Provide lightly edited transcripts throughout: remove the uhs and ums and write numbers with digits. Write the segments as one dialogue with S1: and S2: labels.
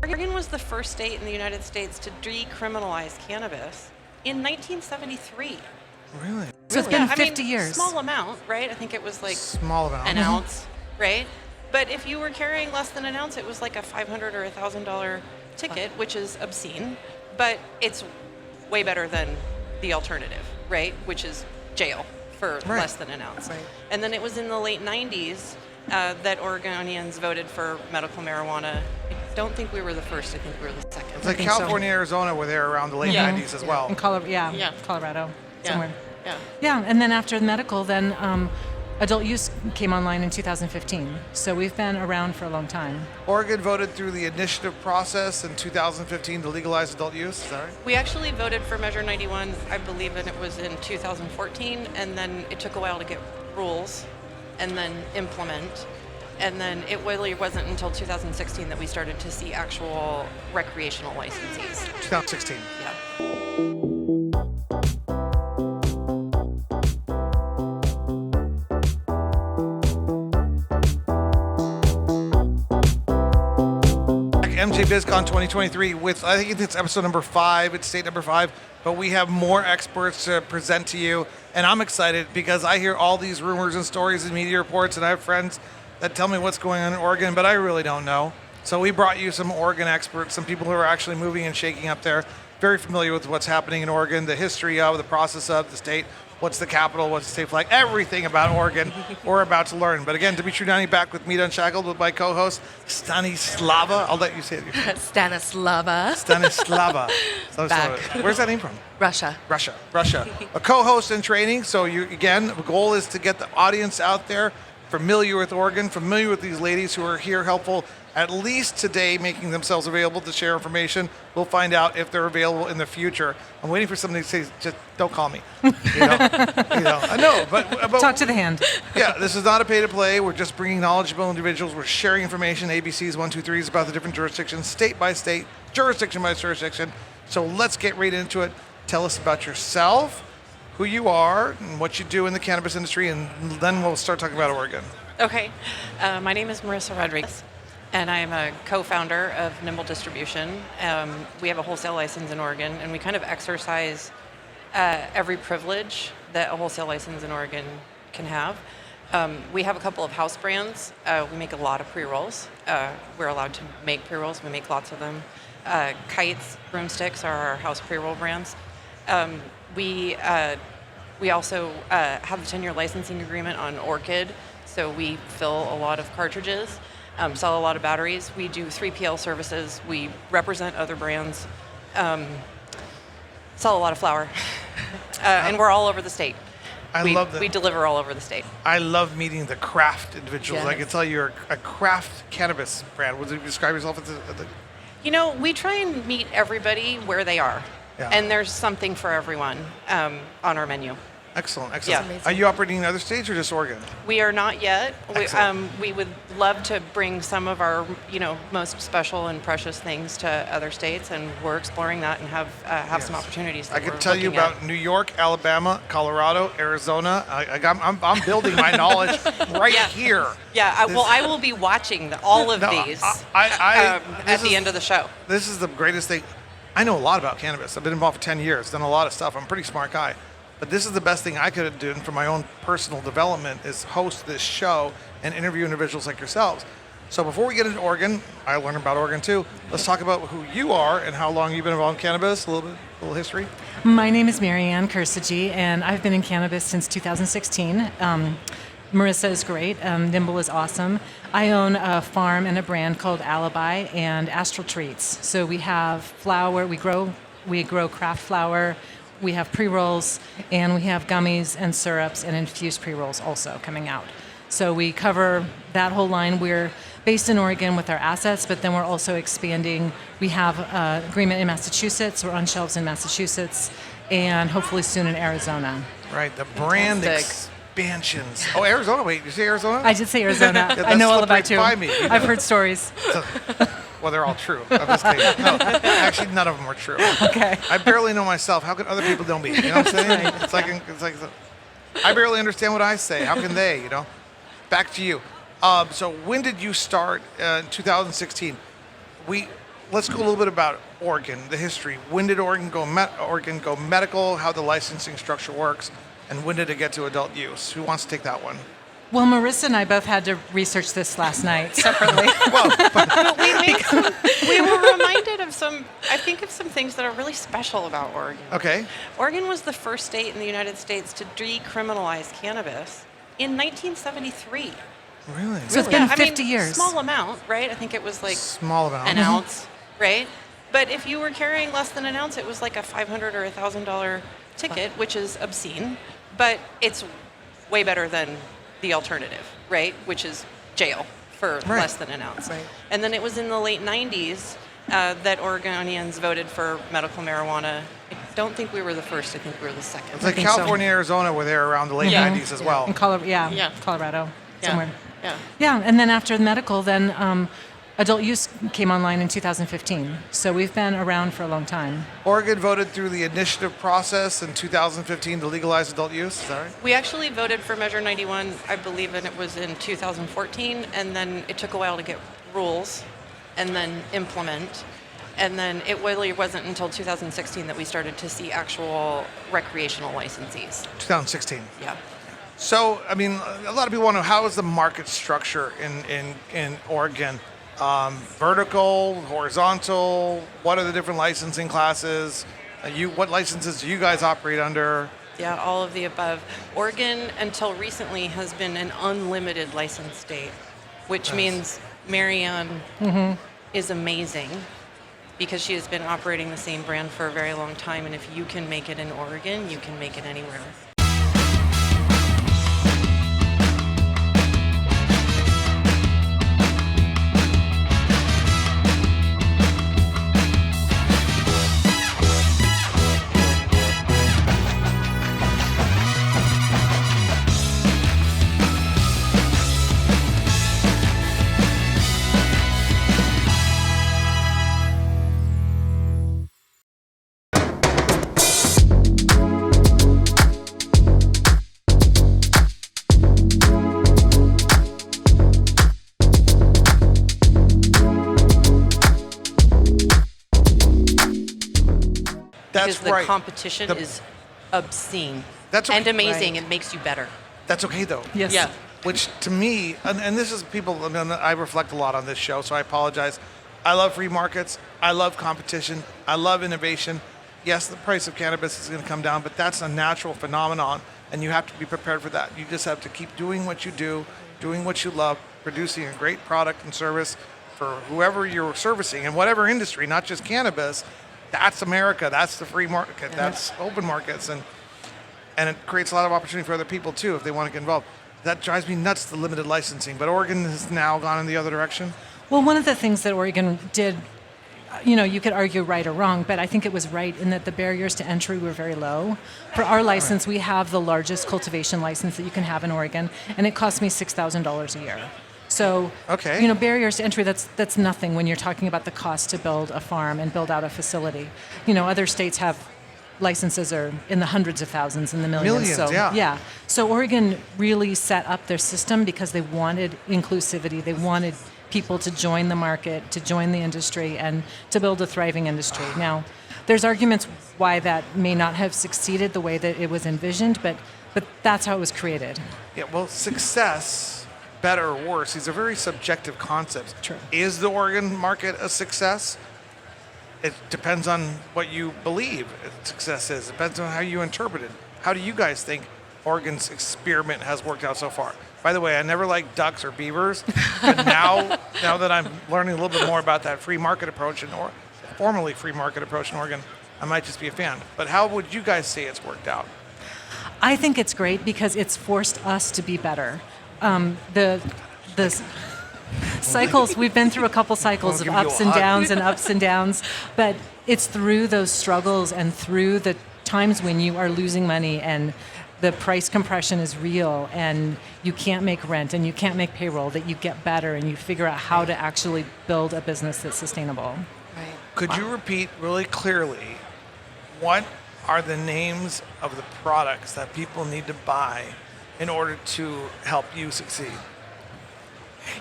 S1: Oregon was the first state in the United States to decriminalize cannabis in 1973.
S2: Really?
S3: So it's been 50 years.
S1: Small amount, right? I think it was like
S2: small amount.
S1: an ounce, right? But if you were carrying less than an ounce, it was like a $500 or $1,000 ticket, which is obscene. But it's way better than the alternative, right? Which is jail for less than an ounce.
S3: Right.
S1: And then it was in the late 90s that Oregonians voted for medical marijuana. I don't think we were the first. I think we were the second.
S2: It's like California, Arizona were there around the late 90s as well.
S3: In Colorado, somewhere.
S1: Yeah.
S3: Yeah, and then after medical, then adult use came online in 2015. So we've been around for a long time.
S2: Oregon voted through the initiative process in 2015 to legalize adult use, is that right?
S1: We actually voted for Measure 91, I believe, and it was in 2014, and then it took a while to get rules and then implement. And then it really wasn't until 2016 that we started to see actual recreational licensees.
S2: 2016.
S1: Yeah.
S2: MJBizCon 2023 with, I think it's episode number 5, it's state number 5, but we have more experts to present to you. And I'm excited because I hear all these rumors and stories and media reports, and I have friends that tell me what's going on in Oregon, but I really don't know. So we brought you some Oregon experts, some people who are actually moving and shaking up there, very familiar with what's happening in Oregon, the history of, the process of the state, what's the capital, what's the state flag, everything about Oregon we're about to learn. But again, Dimitri Downey back with MITA Unshackled with my co-host, Stanislava. I'll let you say it.
S4: Stanislava.
S2: Back. Where's that name from?
S4: Russia.
S2: A co-host in training. So you, again, the goal is to get the audience out there familiar with Oregon, familiar with these ladies who are here helpful at least today, making themselves available to share information. We'll find out if they're available in the future. I'm waiting for somebody to say, just don't call me. I know, but
S3: talk to the hand.
S2: Yeah, this is not a pay to play. We're just bringing knowledgeable individuals. We're sharing information, ABCs, 1, 2, 3s about the different jurisdictions, state by state, jurisdiction by jurisdiction. So let's get right into it. Tell us about yourself, who you are, and what you do in the cannabis industry, and then we'll start talking about Oregon.
S1: Okay. My name is Marissa Rodriguez, and I am a co-founder of Nimble Distribution. We have a wholesale license in Oregon, and we kind of exercise every privilege that a wholesale license in Oregon can have. We have a couple of house brands. We make a lot of pre-rolls. We're allowed to make pre-rolls. We make lots of them. Kites, broomsticks are our house pre-roll brands. We also have a 10-year licensing agreement on Orchid, so we fill a lot of cartridges, sell a lot of batteries. We do 3PL services. We represent other brands, sell a lot of flour, and we're all over the state.
S2: I love that.
S1: We deliver all over the state.
S2: I love meeting the craft individuals.
S1: Yes.
S2: I can tell you're a craft cannabis brand. Would you describe yourself as a
S1: We try and meet everybody where they are.
S2: Yeah.
S1: And there's something for everyone on our menu.
S2: Excellent.
S1: Yeah.
S2: Are you operating in other states or just Oregon?
S1: We are not yet.
S2: Excellent.
S1: We would love to bring some of our, most special and precious things to other states, and we're exploring that and have some opportunities.
S2: I can tell you about New York, Alabama, Colorado, Arizona. I'm building my knowledge here.
S1: Yeah. I will be watching all of these at the end of the show.
S2: This is the greatest thing. I know a lot about cannabis. I've been involved for 10 years, done a lot of stuff. I'm a pretty smart guy. But this is the best thing I could have done for my own personal development is host this show and interview individuals like yourselves. So before we get into Oregon, I learned about Oregon too. Let's talk about who you are and how long you've been involved in cannabis, a little history.
S3: My name is Marianne Cursetjee, and I've been in cannabis since 2016. Marissa is great. Nimble is awesome. I own a farm and a brand called Alibi and Astral Treats. So we have flour. We grow craft flour. We have pre-rolls, and we have gummies and syrups and infused pre-rolls also coming out. So we cover that whole line. We're based in Oregon with our assets, but then we're also expanding. We have an agreement in Massachusetts. We're on shelves in Massachusetts, and hopefully soon in Arizona.
S2: Right, the brand expansions. Oh, Arizona. Wait, you say Arizona?
S3: I did say Arizona. I know all about you. I've heard stories.
S2: Well, they're all true. I'm just kidding. No, actually, none of them are true.
S3: Okay.
S2: I barely know myself. How can other people know me? You know what I'm saying? It's like I barely understand what I say. How can they? Back to you. So when did you start in 2016? let's go a little bit about Oregon, the history. When did Oregon go medical? How the licensing structure works, and when did it get to adult use? Who wants to take that one?
S3: Well, Marissa and I both had to research this last night separately.
S1: But we were reminded of some things that are really special about Oregon.
S2: Okay.
S1: Oregon was the first state in the United States to decriminalize cannabis in 1973.
S2: Really?
S3: So it's been 50 years.
S1: Small amount, right? I think it was like
S2: Small amount.
S1: an ounce, right? But if you were carrying less than an ounce, it was like a $500 or $1,000 ticket, which is obscene. But it's way better than the alternative, right? Which is jail for less than an ounce.
S3: Right.
S1: And then it was in the late 90s that Oregonians voted for medical marijuana. I don't think we were the first. I think we were the second.
S2: It's like
S3: think so.
S2: California, Arizona were there around the late
S1: Yeah.
S2: 90s as well.
S3: In
S1: Yeah.
S3: Colorado,
S1: Yeah.
S3: somewhere.
S1: Yeah.
S3: Yeah, and then after the medical, then adult use came online in 2015. So we've been around for a long time.
S2: Oregon voted through the initiative process in 2015 to legalize adult use. Is that right?
S1: We actually voted for Measure 91, I believe, and it was in 2014, and then it took a while to get rules and then implement. And then it really wasn't until 2016 that we started to see actual recreational licensees.
S2: 2016.
S1: Yeah.
S2: So, I mean, a lot of people want to know, how is the market structure in Oregon? Vertical, horizontal, what are the different licensing classes? What licenses do you guys operate under?
S1: Yeah, all of the above. Oregon, until recently, has been an unlimited license state, which means Marianne is amazing because she has been operating the same brand for a very long time. And if you can make it in Oregon, you can make it anywhere.
S2: That's
S1: Because the
S2: right.
S1: competition is obscene.
S2: That's okay.
S1: and amazing.
S3: Right.
S1: It makes you better.
S2: That's okay, though.
S3: Yes.
S1: Yeah.
S2: Which to me, and this is people, I mean, I reflect a lot on this show, so I apologize. I love free markets. I love competition. I love innovation. Yes, the price of cannabis is going to come down, but that's a natural phenomenon, and you have to be prepared for that. You just have to keep doing what you do, doing what you love, producing a great product and service for whoever you're servicing in whatever industry, not just cannabis. That's America. That's the free market. That's open markets, and it creates a lot of opportunity for other people too if they want to get involved. That drives me nuts, the limited licensing. But Oregon has now gone in the other direction.
S3: Well, one of the things that Oregon did, you could argue right or wrong, but I think it was right in that the barriers to entry were very low. For our license, we have the largest cultivation license that you can have in Oregon, and it cost me $6,000 a year. So,
S2: Okay.
S3: Barriers to entry, that's nothing when you're talking about the cost to build a farm and build out a facility. Other states have licenses are in the hundreds of thousands, in the millions.
S2: Millions,
S3: So,
S2: yeah.
S3: So Oregon really set up their system because they wanted inclusivity. They wanted people to join the market, to join the industry, and to build a thriving industry. Now, there's arguments why that may not have succeeded the way that it was envisioned, but that's how it was created.
S2: Yeah, well, success, better or worse, these are very subjective concepts.
S3: True.
S2: Is the Oregon market a success? It depends on what you believe success is. It depends on how you interpret it. How do you guys think Oregon's experiment has worked out so far? By the way, I never liked ducks or beavers, but now that I'm learning a little bit more about that free market approach formerly free market approach in Oregon, I might just be a fan. But how would you guys say it's worked out?
S3: I think it's great because it's forced us to be better. The cycles, we've been through a couple cycles of
S2: Give you a
S3: ups and
S2: hug.
S3: downs and ups and downs, but it's through those struggles and through the times when you are losing money and the price compression is real and you can't make rent and you can't make payroll that you get better and you figure out how to actually build a business that's sustainable.
S1: Right.
S2: Could you repeat really clearly what are the names of the products that people need to buy in order to help you succeed?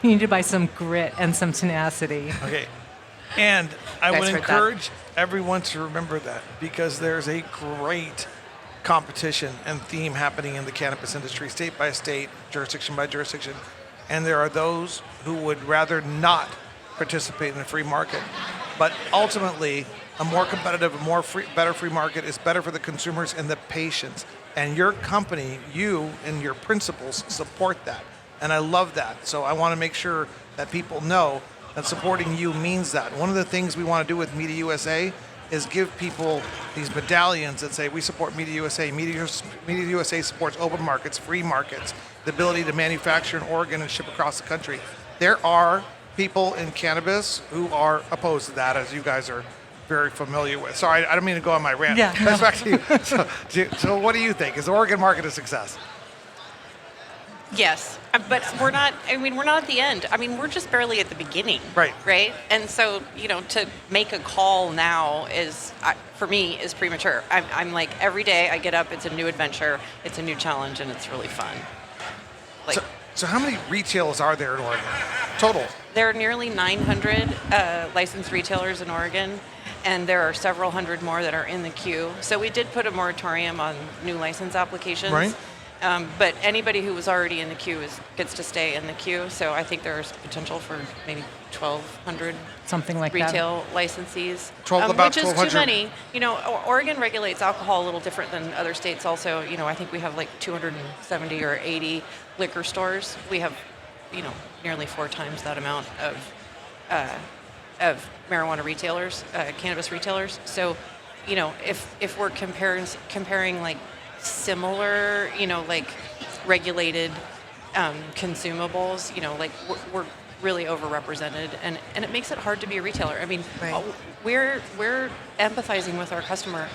S3: You need to buy some grit and some tenacity.
S2: Okay. And I
S1: Guys
S2: would
S1: heard that.
S2: encourage everyone to remember that because there's a great competition and theme happening in the cannabis industry, state by state, jurisdiction by jurisdiction. And there are those who would rather not participate in the free market. But ultimately, a more competitive, better free market is better for the consumers and the patients. And your company, you and your principals support that. And I love that. So I want to make sure that people know that supporting you means that. One of the things we want to do with MITA USA is give people these medallions that say we support MITA USA. MITA USA supports open markets, free markets, the ability to manufacture in Oregon and ship across the country. There are people in cannabis who are opposed to that, as you guys are very familiar with. Sorry, I don't mean to go on my rant.
S3: Yeah,
S2: That's back to you. So what do you think? Is the Oregon market a success?
S1: Yes, but we're not. I mean, we're not at the end. I mean, we're just barely at the beginning.
S2: Right.
S1: Right. And so, to make a call now is, for me, is premature. I'm like, every day I get up, it's a new adventure, it's a new challenge, and it's really fun. Like,
S2: So how many retailers are there in Oregon? Total.
S1: there are nearly 900 licensed retailers in Oregon, and there are several hundred more that are in the queue. So we did put a moratorium on new license applications.
S2: Right.
S1: But anybody who was already in the queue gets to stay in the queue. So I think there's potential for maybe 1,200
S3: Something like
S1: retail licensees,
S2: 12 about
S1: which is
S2: 1,200.
S1: too many. Oregon regulates alcohol a little different than other states. Also, I think we have like 270 or 80 liquor stores. We have, nearly 4 times that amount of marijuana retailers, cannabis retailers. So, if we're comparing like similar, like regulated consumables, like we're really overrepresented, and it makes it hard to be a retailer. I mean,
S4: Right.
S1: we're empathizing with our customer.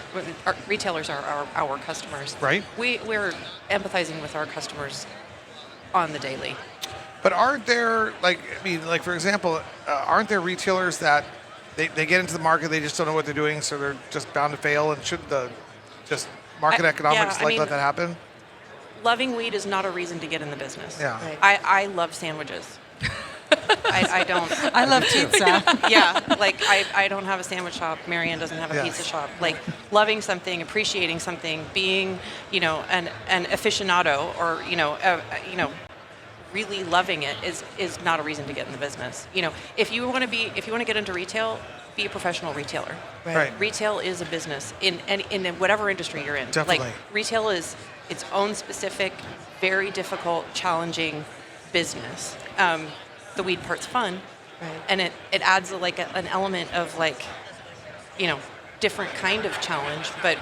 S1: Our retailers are our customers.
S2: Right.
S1: We're empathizing with our customers on the daily.
S2: But aren't there, for example, aren't there retailers that they get into the market, they just don't know what they're doing, so they're just bound to fail? And should the just market economics
S1: I mean,
S2: let that happen?
S1: Loving weed is not a reason to get in the business.
S2: Yeah.
S4: Right.
S1: I love sandwiches. I don't.
S3: I love pizza.
S1: Yeah, like I don't have a sandwich shop. Marianne doesn't have a
S2: Yes.
S1: pizza shop. Like loving something, appreciating something, being an aficionado, or really loving it is not a reason to get in the business. If you want to get into retail, be a professional retailer.
S2: Right.
S1: Retail is a business in whatever industry you're in.
S2: Definitely.
S1: Like retail is its own specific, very difficult, challenging business. The weed part's fun,
S4: Right.
S1: and it adds an element of different kind of challenge. But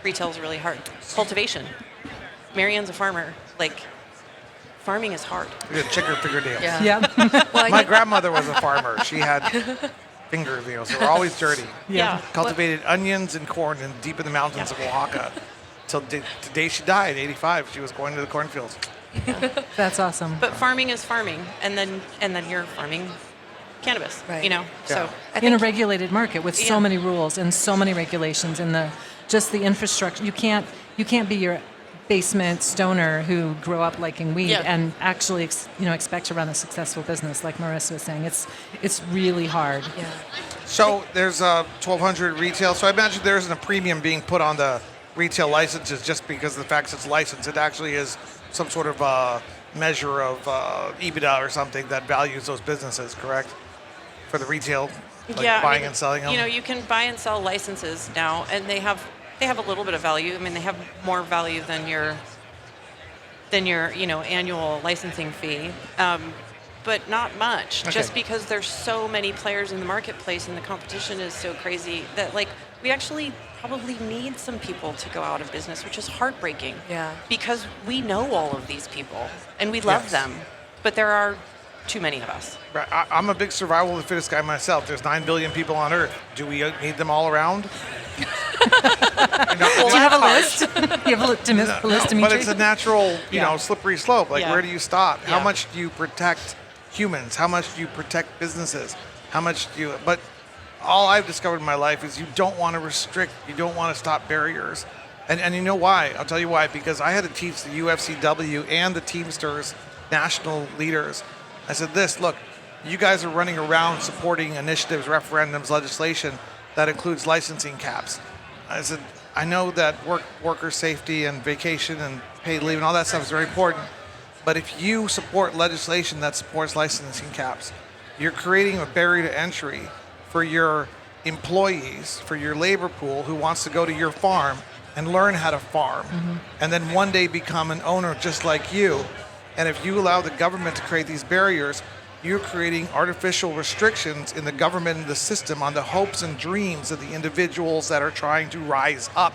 S1: retail's really hard. Cultivation. Marianne's a farmer. Farming is hard.
S2: We did chicken fingernails.
S4: Yeah.
S3: Yeah.
S4: Well,
S2: My grandmother was a farmer. She had fingernails. They were always dirty.
S1: Yeah.
S2: Cultivated onions and corn deep in the mountains of Oaxaca. Till the day she died, 85, she was going to the cornfields.
S3: That's awesome.
S1: But farming is farming, and then you're farming cannabis.
S4: Right.
S1: So
S3: In a regulated market with so
S1: Yeah.
S3: many rules and so many regulations and just the infrastructure, you can't be your basement stoner who grew up liking weed
S1: Yeah.
S3: and actually expect to run a successful business like Marissa was saying. It's really hard.
S4: Yeah.
S2: So there's 1,200 retail. So I imagine there isn't a premium being put on the retail licenses just because of the fact it's licensed. It actually is some sort of measure of EBITDA or something that values those businesses, correct? For the retail, buying and selling them.
S1: You can buy and sell licenses now, and they have a little bit of value. I mean, they have more value than your annual licensing fee, but not much.
S2: Okay.
S1: Just because there's so many players in the marketplace and the competition is so crazy that we actually probably need some people to go out of business, which is heartbreaking.
S4: Yeah.
S1: Because we know all of these people and we love
S2: Yes.
S1: them, but there are too many of us.
S2: Right. I'm a big survival of the fittest guy myself. There's 9 billion people on Earth. Do we need them all around?
S3: Do you have a list? You have a list, Dimitri?
S2: But it's a natural,
S1: Yeah.
S2: slippery slope.
S1: Yeah.
S2: Where do you stop? How
S1: Yeah.
S2: much do you protect humans? How much do you protect businesses? How much do you? But all I've discovered in my life is you don't want to restrict. You don't want to stop barriers. And you know why? I'll tell you why. Because I had to teach the UFCW and the Teamsters national leaders. I said, look, you guys are running around supporting initiatives, referendums, legislation that includes licensing caps. I know that worker safety and vacation and paid leave and all that stuff is very important, but if you support legislation that supports licensing caps, you're creating a barrier to entry for your employees, for your labor pool who wants to go to your farm and learn how to farm, and then one day become an owner just like you. And if you allow the government to create these barriers, you're creating artificial restrictions in the government and the system on the hopes and dreams of the individuals that are trying to rise up.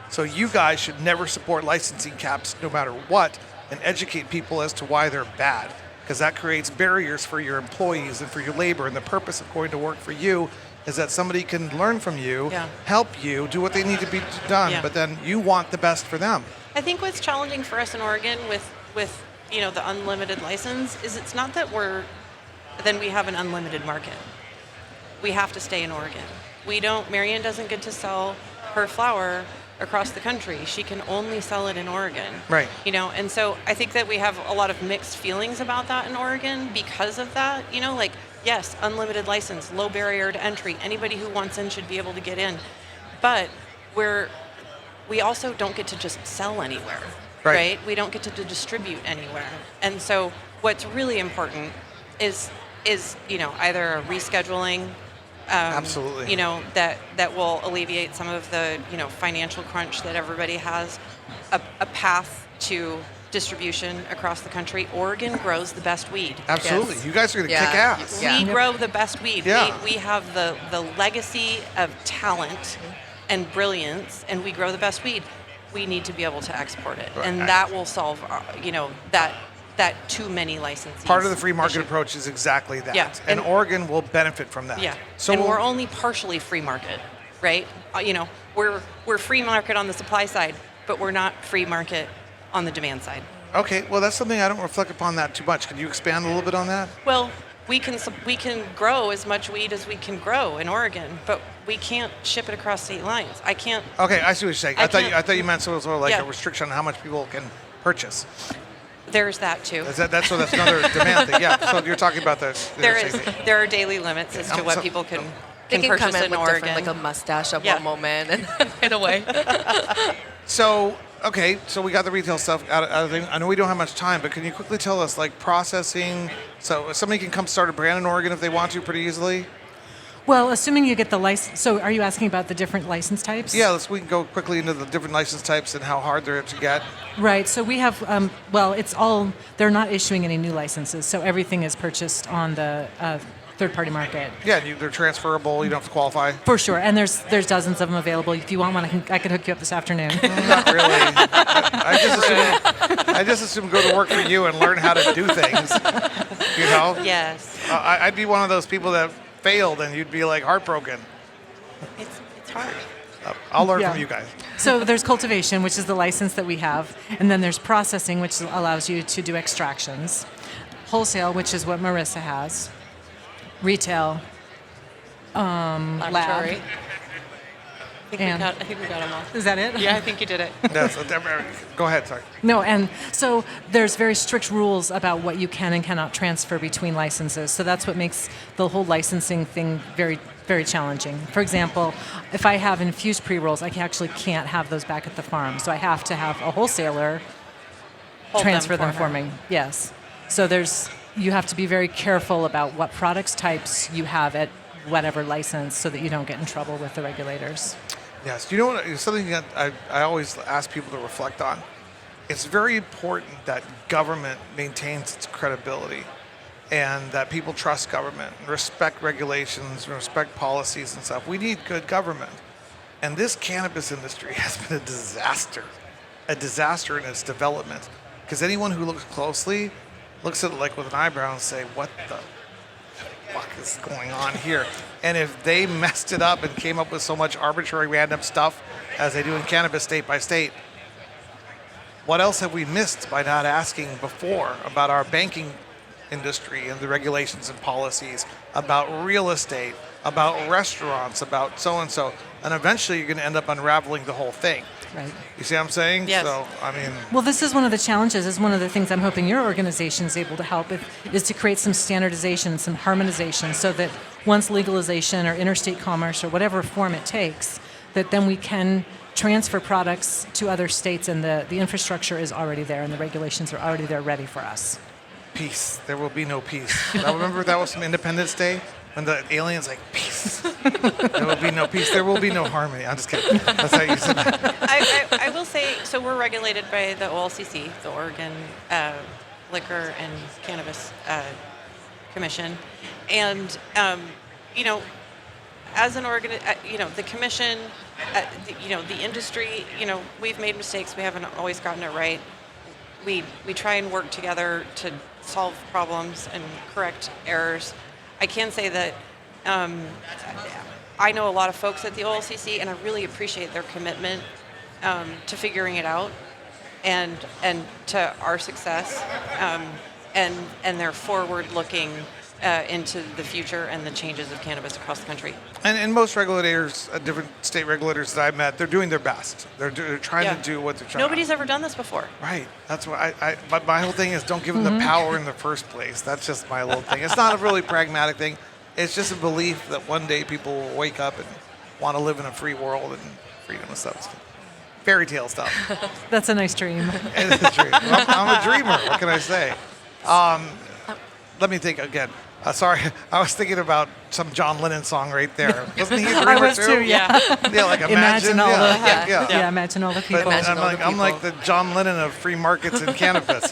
S2: So you guys should never support licensing caps no matter what, and educate people as to why they're bad, because that creates barriers for your employees and for your labor. And the purpose of going to work for you is that somebody can learn from you, help you, do what they need to be done, but then you want the best for them.
S1: I think what's challenging for us in Oregon with the unlimited license is it's not that we have an unlimited market. We have to stay in Oregon. Marianne doesn't get to sell her flower across the country. She can only sell it in Oregon.
S2: Right.
S1: And so I think that we have a lot of mixed feelings about that in Oregon because of that. Yes, unlimited license, low barrier to entry. Anybody who wants in should be able to get in. But we also don't get to just sell anywhere, right? We don't get to distribute anywhere. And so what's really important is either a rescheduling,
S2: Absolutely.
S1: That will alleviate some of the, financial crunch that everybody has, a path to distribution across the country. Oregon grows the best weed.
S2: Absolutely.
S4: Yes.
S2: You guys are going to kick ass.
S1: We grow the best weed.
S2: Yeah.
S1: We have the legacy of talent and brilliance, and we grow the best weed. We need to be able to export it.
S2: Right.
S1: And that will solve, that too many licensees.
S2: Part of the free market
S1: issue.
S2: approach is exactly that.
S1: Yeah.
S2: And Oregon will benefit from that.
S1: Yeah.
S2: So
S1: and we're only partially free market, right? We're free market on the supply side, but we're not free market on the demand side.
S2: Okay, well, that's something I don't reflect upon that too much. Can you expand a little bit on that?
S1: Well, we can grow as much weed as we can grow in Oregon, but we can't ship it across state lines. I can't.
S2: Okay, I see what you're saying. I thought you meant sort of like
S1: Yeah.
S2: a restriction on how much people can purchase.
S1: There's that too.
S2: That's another demand thing. Yeah. So you're talking about the
S1: There are daily limits as to what people can
S4: They can
S1: purchase
S4: come in
S1: in
S4: with
S1: Oregon.
S4: different, like a mustache at
S1: Yeah.
S4: one moment and get away.
S2: So we got the retail stuff out of things. I know we don't have much time, but can you quickly tell us, like, processing? So somebody can come start a brand in Oregon if they want to pretty easily?
S3: Well, assuming you get the license. So are you asking about the different license types?
S2: Yeah, we can go quickly into the different license types and how hard they're to get.
S3: Right. So we have, they're not issuing any new licenses. So everything is purchased on the third-party market.
S2: Yeah, they're transferable. You don't have to qualify.
S3: For sure. And there's dozens of them available. If you want one, I could hook you up this afternoon.
S2: Not really. I just assume go to work for you and learn how to do things.
S1: Yes.
S2: I'd be one of those people that failed, and you'd be like heartbroken.
S1: It's hard.
S2: I'll learn
S3: Yeah.
S2: from you guys.
S3: So there's cultivation, which is the license that we have. And then there's processing, which allows you to do extractions. Wholesale, which is what Marissa has. Retail.
S1: Laboratory.
S3: Lab.
S1: I think we got them all.
S3: Is that it?
S1: Yeah, I think you did it.
S2: Go ahead, sorry.
S3: No, and so there's very strict rules about what you can and cannot transfer between licenses. So that's what makes the whole licensing thing very, very challenging. For example, if I have infused pre-rolls, I actually can't have those back at the farm. So I have to have a wholesaler transfer them for me. Yes. So you have to be very careful about what products types you have at whatever license so that you don't get in trouble with the regulators.
S2: Yes. You know what? Something that I always ask people to reflect on. It's very important that government maintains its credibility and that people trust government, respect regulations, respect policies and stuff. We need good government. And this cannabis industry has been a disaster in its development. Because anyone who looks closely looks at it like with an eyebrow and say, what the fuck is going on here? And if they messed it up and came up with so much arbitrary random stuff as they do in cannabis state by state, what else have we missed by not asking before about our banking industry and the regulations and policies, about real estate, about restaurants, about so-and-so, and eventually you're going to end up unraveling the whole thing.
S3: Right.
S2: You see what I'm saying?
S1: Yes.
S2: So, I mean,
S3: Well, this is one of the challenges. Is one of the things I'm hoping your organization is able to help with, is to create some standardization, some harmonization, so that once legalization or interstate commerce or whatever form it takes, that then we can transfer products to other states, and the infrastructure is already there, and the regulations are already there, ready for us.
S2: peace. There will be no peace. I remember that was from Independence Day when the alien's like, peace. There will be no peace. There will be no harmony. I'm just kidding. That's how you said that.
S1: I will say, so we're regulated by the OLCC, the Oregon Liquor and Cannabis Commission, and as an the commission, the industry, we've made mistakes. We haven't always gotten it right. We try and work together to solve problems and correct errors. I can say that I know a lot of folks at the OLCC, and I really appreciate their commitment to figuring it out and to our success, and their forward-looking into the future and the changes of cannabis across the country.
S2: And most regulators, different state regulators that I've met, they're doing their best. They're trying to do what they're trying.
S1: Nobody's ever done this before.
S2: Right. That's what but my whole thing is don't give them the power in the first place. That's just my little thing. It's not a really pragmatic thing. It's just a belief that one day people will wake up and want to live in a free world and freedom and stuff. Fairy tale stuff.
S3: That's a nice dream.
S2: It is a dream. I'm a dreamer. What can I say? Let me think again. Sorry, I was thinking about some John Lennon song right there. Wasn't he a dreamer
S3: I was
S2: too?
S1: Yeah.
S2: Yeah, like imagine
S3: all the
S2: yeah.
S3: imagine all the people.
S2: But
S4: Imagine all the
S2: I'm like
S4: people.
S2: the John Lennon of free markets and cannabis,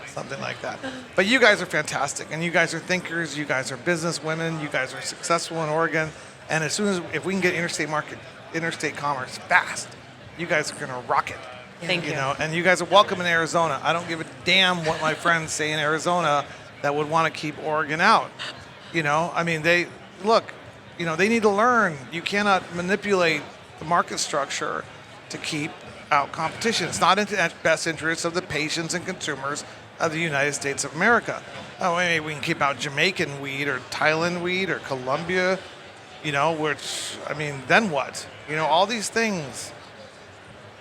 S2: something like that. But you guys are fantastic, and you guys are thinkers. You guys are business women. You guys are successful in Oregon, and if we can get interstate commerce fast, you guys are gonna rock it.
S1: Thank you.
S2: And you guys are welcome in Arizona. I don't give a damn what my friends say in Arizona that would want to keep Oregon out. I mean, they need to learn. You cannot manipulate the market structure to keep out competition. It's not in the best interest of the patients and consumers of the United States of America. Oh, maybe we can keep out Jamaican weed or Thailand weed or Colombia, which, I mean, then what? All these things.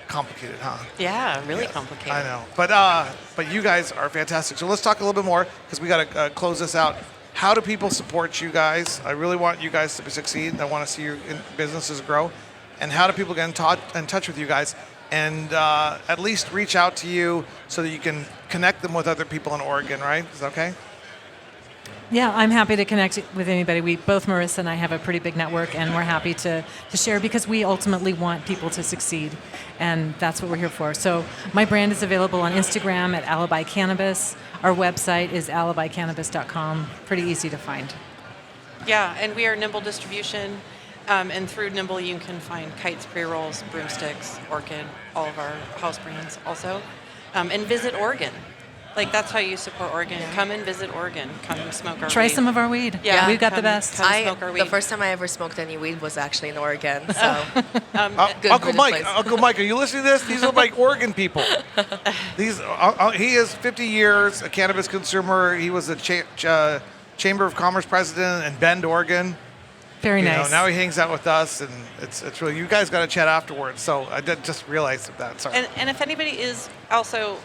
S2: Complicated, huh?
S1: Yeah, really
S2: Yes,
S1: complicated.
S2: I know, but you guys are fantastic. So let's talk a little bit more because we got to close this out. How do people support you guys? I really want you guys to succeed. I want to see your businesses grow. And how do people get in touch with you guys and at least reach out to you so that you can connect them with other people in Oregon, right? Is that okay?
S3: Yeah, I'm happy to connect with anybody. Both Marissa and I have a pretty big network, and we're happy to share because we ultimately want people to succeed, and that's what we're here for. So my brand is available on Instagram at Alibi Cannabis. Our website is alibicannabis.com. Pretty easy to find.
S1: Yeah, and we are Nimble Distribution, and through Nimble you can find kites, pre-rolls, broomsticks, Orchid, all of our house brands also, and visit Oregon. Like, that's how you support Oregon. Come and visit Oregon. Come and smoke our
S3: Try
S1: weed.
S3: some of our weed.
S1: Yeah,
S3: We've got the
S1: come-
S3: best.
S1: come smoke our
S4: The
S1: weed.
S4: first time I ever smoked any weed was actually in Oregon. So good
S2: Uncle Mike,
S4: place.
S2: Uncle Mike, are you listening to this? These are like Oregon people. He is 50 years a cannabis consumer. He was a Chamber of Commerce president in Bend, Oregon.
S3: Very nice.
S2: Now he hangs out with us, and it's really, you guys got to chat afterwards. So I did just realize that. Sorry.
S1: And if anybody is also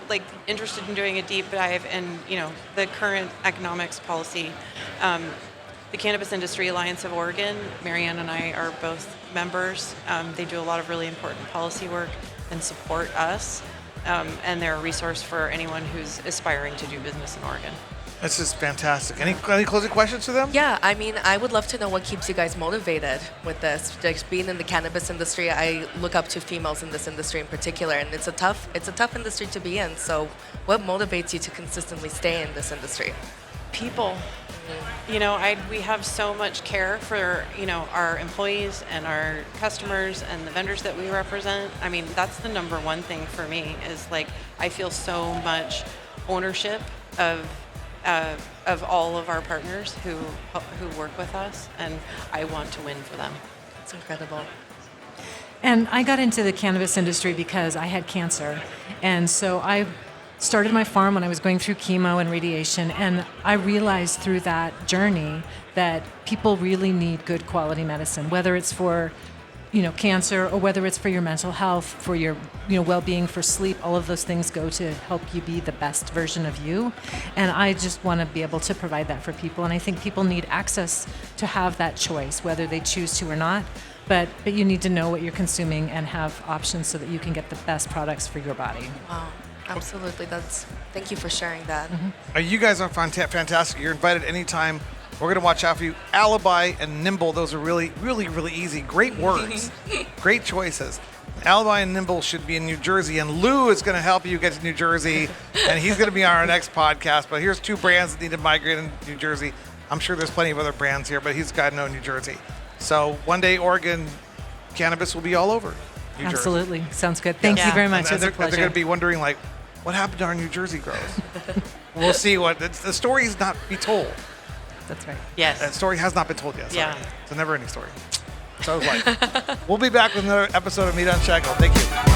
S1: interested in doing a deep dive in the current economics policy, the Cannabis Industry Alliance of Oregon, Marianne and I are both members. They do a lot of really important policy work and support us, and they're a resource for anyone who's aspiring to do business in Oregon.
S2: This is fantastic. Any closing questions for them?
S4: Yeah, I mean, I would love to know what keeps you guys motivated with this. Like, being in the cannabis industry, I look up to females in this industry in particular, and it's a tough industry to be in. So, what motivates you to consistently stay in this industry?
S1: People. We have so much care for our employees and our customers and the vendors that we represent. I mean, that's the number one thing for me is I feel so much ownership of all of our partners who work with us, and I want to win for them.
S4: It's incredible.
S3: And I got into the cannabis industry because I had cancer. And so I started my farm when I was going through chemo and radiation, and I realized through that journey that people really need good quality medicine, whether it's for cancer, or whether it's for your mental health, for your well-being, for sleep. All of those things go to help you be the best version of you. And I just want to be able to provide that for people. And I think people need access to have that choice, whether they choose to or not. But you need to know what you're consuming and have options so that you can get the best products for your body.
S4: Wow, absolutely. Thank you for sharing that.
S2: You guys are fantastic. You're invited anytime. We're going to watch out for you. Alibi and Nimble, those are really, really, really easy. Great words. Great choices. Alibi and Nimble should be in New Jersey, and Lou is going to help you get to New Jersey, and he's going to be on our next podcast. But here's 2 brands that need to migrate in New Jersey. I'm sure there's plenty of other brands here, but he's got to know New Jersey. So one day, Oregon cannabis will be all over New Jersey.
S3: Absolutely. Sounds good. Thank you very much. It was a pleasure.
S2: They're going to be wondering, like, what happened to our New Jersey grows? We'll see what the story is not be told.
S3: That's right.
S1: Yes.
S2: That story has not been told yet. Sorry.
S1: Yeah.
S2: It's a never-ending story. So it's like, we'll be back with another episode of MITA Unshackled. Thank you.